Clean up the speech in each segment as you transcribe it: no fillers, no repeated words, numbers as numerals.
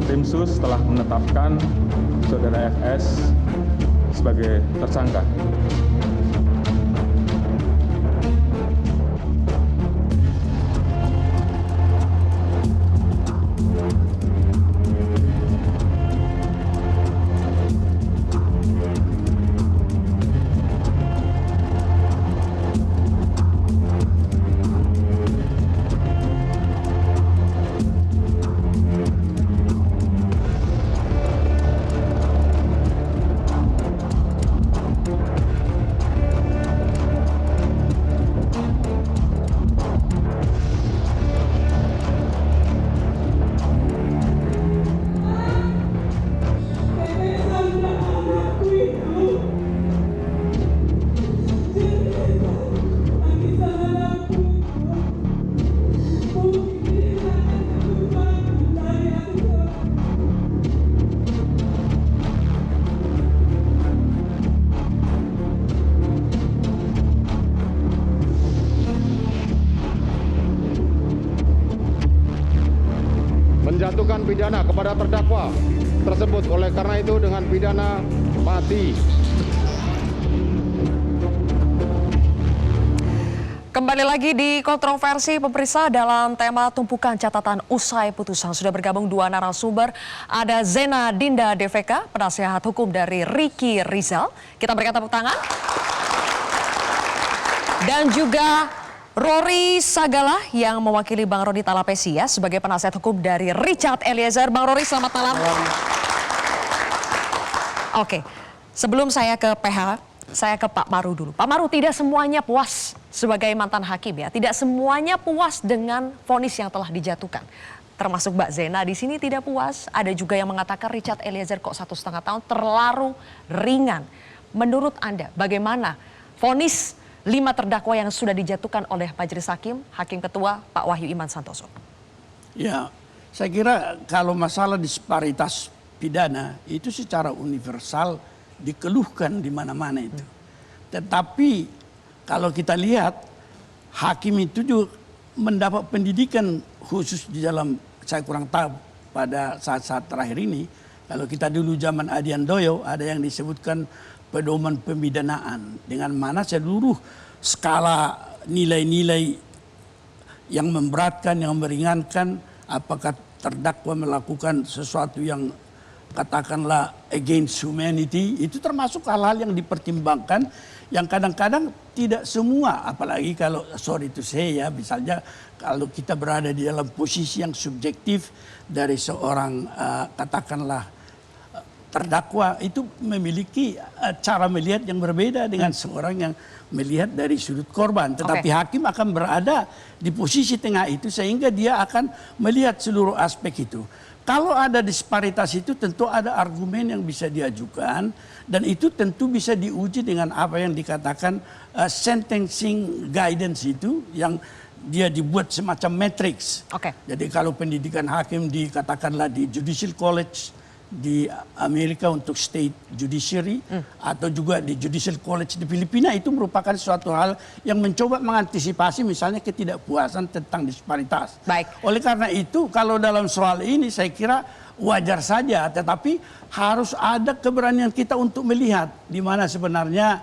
Tim Sus telah menetapkan Saudara FS sebagai tersangka. Menjatuhkan pidana kepada terdakwa tersebut, oleh karena itu dengan pidana mati. Kembali lagi di kontroversi pemirsa dalam tema tumpukan catatan usai putusan. Sudah bergabung dua narasumber, ada Zena Dinda DVK, penasehat hukum dari Ricky Rizal. Kita berikan tepuk tangan. Dan juga Rory Sagala yang mewakili Bang Roni Talapesi ya, sebagai penasihat hukum dari Richard Eliezer. Bang Rory, selamat malam. Oke, sebelum saya ke PH, saya ke Pak Maru dulu. Pak Maru, tidak semuanya puas sebagai mantan hakim ya. Tidak semuanya puas dengan vonis yang telah dijatuhkan. Termasuk Mbak Zena di sini tidak puas. Ada juga yang mengatakan Richard Eliezer kok 1,5 tahun terlalu ringan. Menurut Anda bagaimana vonis 5 terdakwa yang sudah dijatuhkan oleh Majelis Hakim, Hakim Ketua Pak Wahyu Iman Santoso? Ya, saya kira kalau masalah disparitas pidana itu secara universal dikeluhkan di mana-mana itu. Tetapi kalau kita lihat hakim itu juga mendapat pendidikan khusus di dalam, saya kurang tahu pada saat-saat terakhir ini. Kalau kita dulu zaman Adian Doyo ada yang disebutkan pedoman pemidanaan, dengan mana seluruh skala nilai-nilai yang memberatkan, yang meringankan, apakah terdakwa melakukan sesuatu yang katakanlah against humanity, itu termasuk hal-hal yang dipertimbangkan, yang kadang-kadang tidak semua, apalagi kalau sorry to say ya, misalnya kalau kita berada di dalam posisi yang subjektif dari seorang katakanlah terdakwa, itu memiliki cara melihat yang berbeda dengan seorang yang melihat dari sudut korban. Tetapi hakim akan berada di posisi tengah itu sehingga dia akan melihat seluruh aspek itu. Kalau ada disparitas itu tentu ada argumen yang bisa diajukan, dan itu tentu bisa diuji dengan apa yang dikatakan sentencing guidance itu, yang dia dibuat semacam matrix. Jadi kalau pendidikan hakim dikatakanlah di Judicial College di Amerika untuk state judiciary, atau juga di Judicial College di Filipina, itu merupakan suatu hal yang mencoba mengantisipasi misalnya ketidakpuasan tentang disparitas. Oleh karena itu kalau dalam soal ini saya kira wajar saja, tetapi harus ada keberanian kita untuk melihat di mana sebenarnya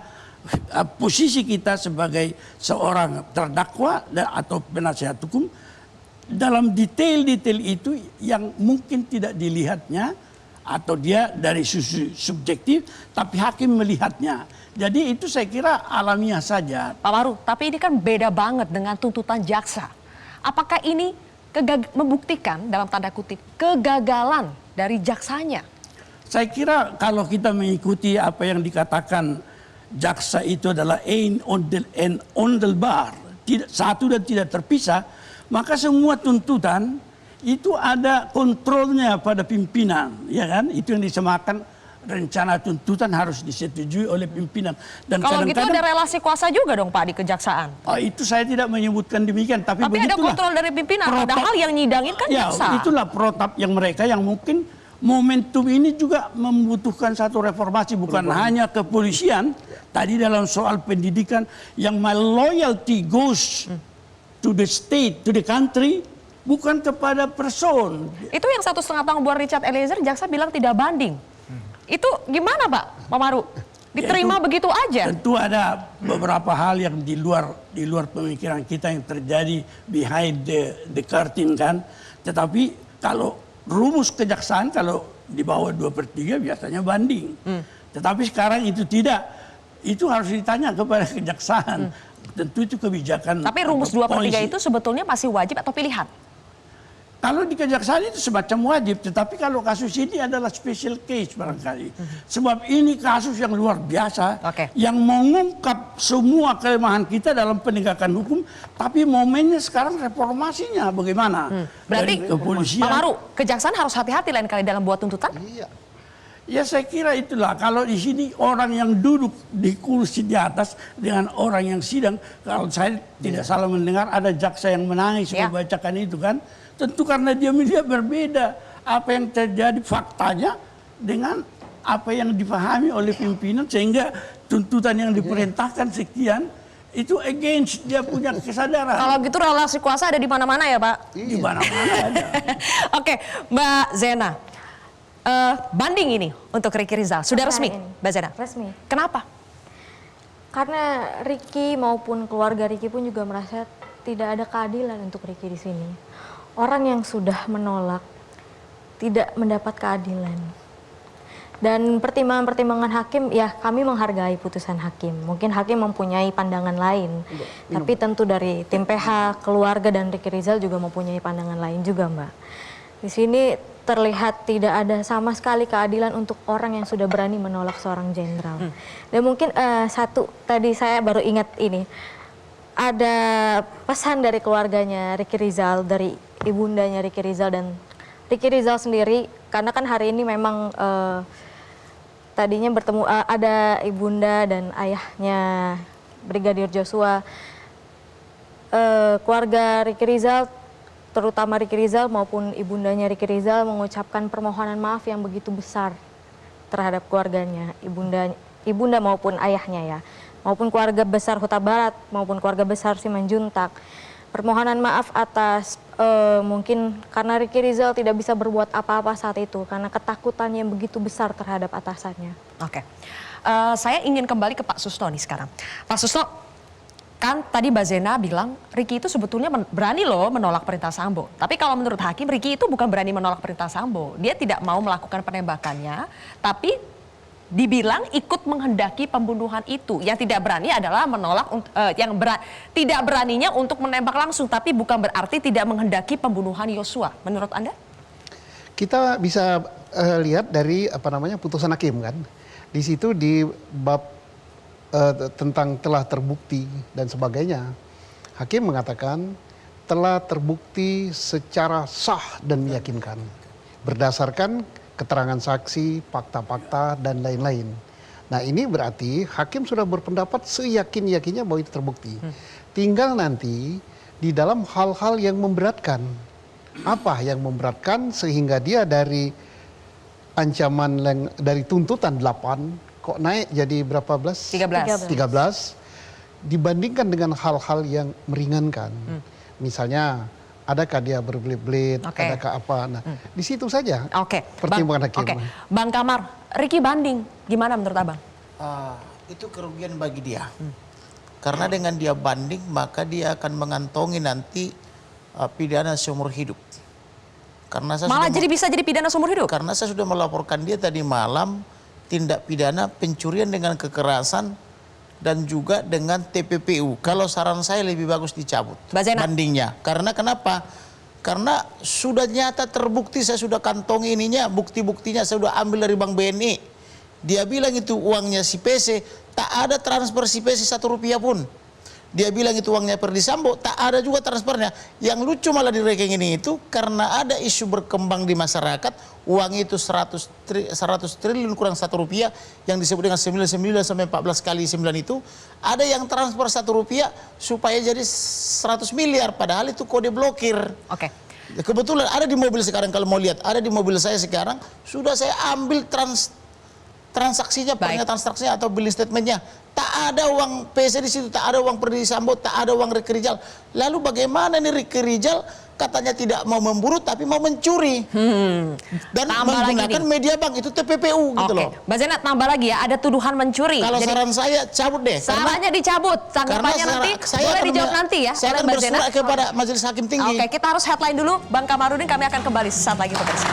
posisi kita sebagai seorang terdakwa atau penasihat hukum dalam detail-detail itu yang mungkin tidak dilihatnya, atau dia dari sisi subjektif tapi hakim melihatnya. Jadi itu saya kira alamiah saja. Pak Maru, tapi ini kan beda banget dengan tuntutan jaksa. Apakah ini membuktikan dalam tanda kutip kegagalan dari jaksanya? Saya kira kalau kita mengikuti apa yang dikatakan jaksa itu adalah ain on the bar, tidak satu dan tidak terpisah, maka semua tuntutan itu ada kontrolnya pada pimpinan, ya kan? Itu yang disemakan rencana tuntutan harus disetujui oleh pimpinan. Dan kalau gitu ada relasi kuasa juga dong Pak di kejaksaan? Oh, itu saya tidak menyebutkan demikian, tapi ada kontrol dari pimpinan, padahal yang nyidangin kan jaksa. Itulah protap yang mereka yang mungkin momentum ini juga membutuhkan satu reformasi, bukan hanya kepolisian. Tadi dalam soal pendidikan yang my loyalty goes to the state, to the country, bukan kepada person. Itu yang 1,5 tahun buat Richard Eliezer, jaksa bilang tidak banding. Itu gimana Pak Maru? Diterima begitu aja? Tentu ada beberapa hal yang di luar pemikiran kita yang terjadi behind the curtain kan. Tetapi kalau rumus kejaksaan kalau di bawah 2/3 biasanya banding. Tetapi sekarang itu tidak. Itu harus ditanya kepada kejaksaan. Tentu itu kebijakan. Tapi rumus 2/3 itu sebetulnya masih wajib atau pilihan? Kalau di kejaksaan itu semacam wajib, tetapi kalau kasus ini adalah special case barangkali. Sebab ini kasus yang luar biasa, yang mengungkap semua kelemahan kita dalam penegakan hukum, tapi momennya sekarang reformasinya bagaimana? Berarti Pak Maru, kejaksaan harus hati-hati lain kali dalam buat tuntutan? Iya. Ya saya kira itulah, kalau di sini orang yang duduk di kursi di atas dengan orang yang sidang, kalau saya tidak salah mendengar ada jaksa yang menangis membacakan itu kan. Tentu karena dia melihat berbeda apa yang terjadi faktanya dengan apa yang dipahami oleh pimpinan, sehingga tuntutan yang diperintahkan sekian itu against dia punya kesadaran. Kalau gitu relasi kuasa ada di mana-mana ya Pak? Di mana-mana ada. Oke, Mbak Zena, banding ini untuk Ricky Rizal sudah resmi, Mbak Zena? Resmi. Kenapa? Karena Ricky maupun keluarga Ricky pun juga merasa tidak ada keadilan untuk Ricky di sini. Orang yang sudah menolak tidak mendapat keadilan. Dan pertimbangan-pertimbangan hakim, ya kami menghargai putusan hakim. Mungkin hakim mempunyai pandangan lain. Tapi tentu dari tim PH, keluarga dan Ricky Rizal juga mempunyai pandangan lain juga Mbak. Di sini terlihat tidak ada sama sekali keadilan untuk orang yang sudah berani menolak seorang jenderal. Dan mungkin satu, tadi saya baru ingat ini. Ada pesan dari keluarganya Ricky Rizal, dari ibundanya Ricky Rizal dan Ricky Rizal sendiri, karena kan hari ini memang tadinya bertemu ada ibunda dan ayahnya Brigadir Joshua. Keluarga Ricky Rizal, terutama Ricky Rizal maupun ibundanya Ricky Rizal mengucapkan permohonan maaf yang begitu besar terhadap keluarganya, ibunda maupun ayahnya ya, maupun keluarga besar Huta Barat maupun keluarga besar Simanjuntak. Permohonan maaf atas mungkin karena Ricky Rizal tidak bisa berbuat apa-apa saat itu karena ketakutannya yang begitu besar terhadap atasannya. Oke, saya ingin kembali ke Pak Susno nih sekarang. Pak Susno, kan tadi Mbak Zena bilang Ricky itu sebetulnya berani loh menolak perintah Sambo. Tapi kalau menurut hakim Ricky itu bukan berani menolak perintah Sambo. Dia tidak mau melakukan penembakannya, tapi dibilang ikut menghendaki pembunuhan itu. Yang tidak berani adalah menolak, tidak beraninya untuk menembak langsung, tapi bukan berarti tidak menghendaki pembunuhan Yosua. Menurut Anda? Kita bisa lihat dari putusan hakim kan. Di situ di bab tentang telah terbukti dan sebagainya, hakim mengatakan telah terbukti secara sah dan meyakinkan berdasarkan keterangan saksi, fakta-fakta, dan lain-lain. Nah ini berarti hakim sudah berpendapat seyakin-yakinnya bahwa itu terbukti. Tinggal nanti di dalam hal-hal yang memberatkan. Apa yang memberatkan sehingga dia dari ancaman dari tuntutan 8 kok naik jadi berapa belas? 13. 13 dibandingkan dengan hal-hal yang meringankan. Misalnya adakah dia berbelit-belit, adakah apa. Nah, di situ saja pertimbangan hakim. Bang Kamar, Ricky banding, gimana menurut Abang? Itu kerugian bagi dia. Karena dengan dia banding, maka dia akan mengantongi nanti pidana seumur hidup. Karena saya malah bisa jadi pidana seumur hidup? Karena saya sudah melaporkan dia tadi malam, tindak pidana pencurian dengan kekerasan, dan juga dengan TPPU. Kalau saran saya lebih bagus dicabut bandingnya. Karena kenapa? Karena sudah nyata terbukti, saya sudah kantongi ininya, bukti-buktinya saya sudah ambil dari Bank BNI. Dia bilang itu uangnya si PC, tak ada transfer si PC 1 rupiah pun. Dia bilang itu uangnya Perdi Sambo, tak ada juga transfernya. Yang lucu malah di rekening itu karena ada isu berkembang di masyarakat, uang itu 100 triliun kurang 1 rupiah yang disebut dengan 99 sampai 14 kali 9 itu, ada yang transfer 1 rupiah supaya jadi 100 miliar padahal itu kode blokir. Oke. Kebetulan ada di mobil sekarang, kalau mau lihat, ada di mobil saya sekarang, sudah saya ambil transaksinya, pernyataan transaksinya atau billing statementnya. Tak ada uang PC di situ, tak ada uang Perdi Sambo, tak ada uang Ricky Rizal. Lalu bagaimana nih Ricky Rizal katanya tidak mau memburu tapi mau mencuri. Dan Tambah menggunakan lagi nih. media bank itu TPPU gitu loh. Mbak Zainab tambah lagi ya, ada tuduhan mencuri. Kalau Jadi, saran saya cabut deh. sarannya dicabut, tanggapannya nanti boleh dijawab nanti ya Saya oleh akan Mbak bersurat Zainab. kepada Majelis Hakim Tinggi. Oke, kita harus headline dulu. Bang Kamarudin, kami akan kembali sesaat lagi pemirsa.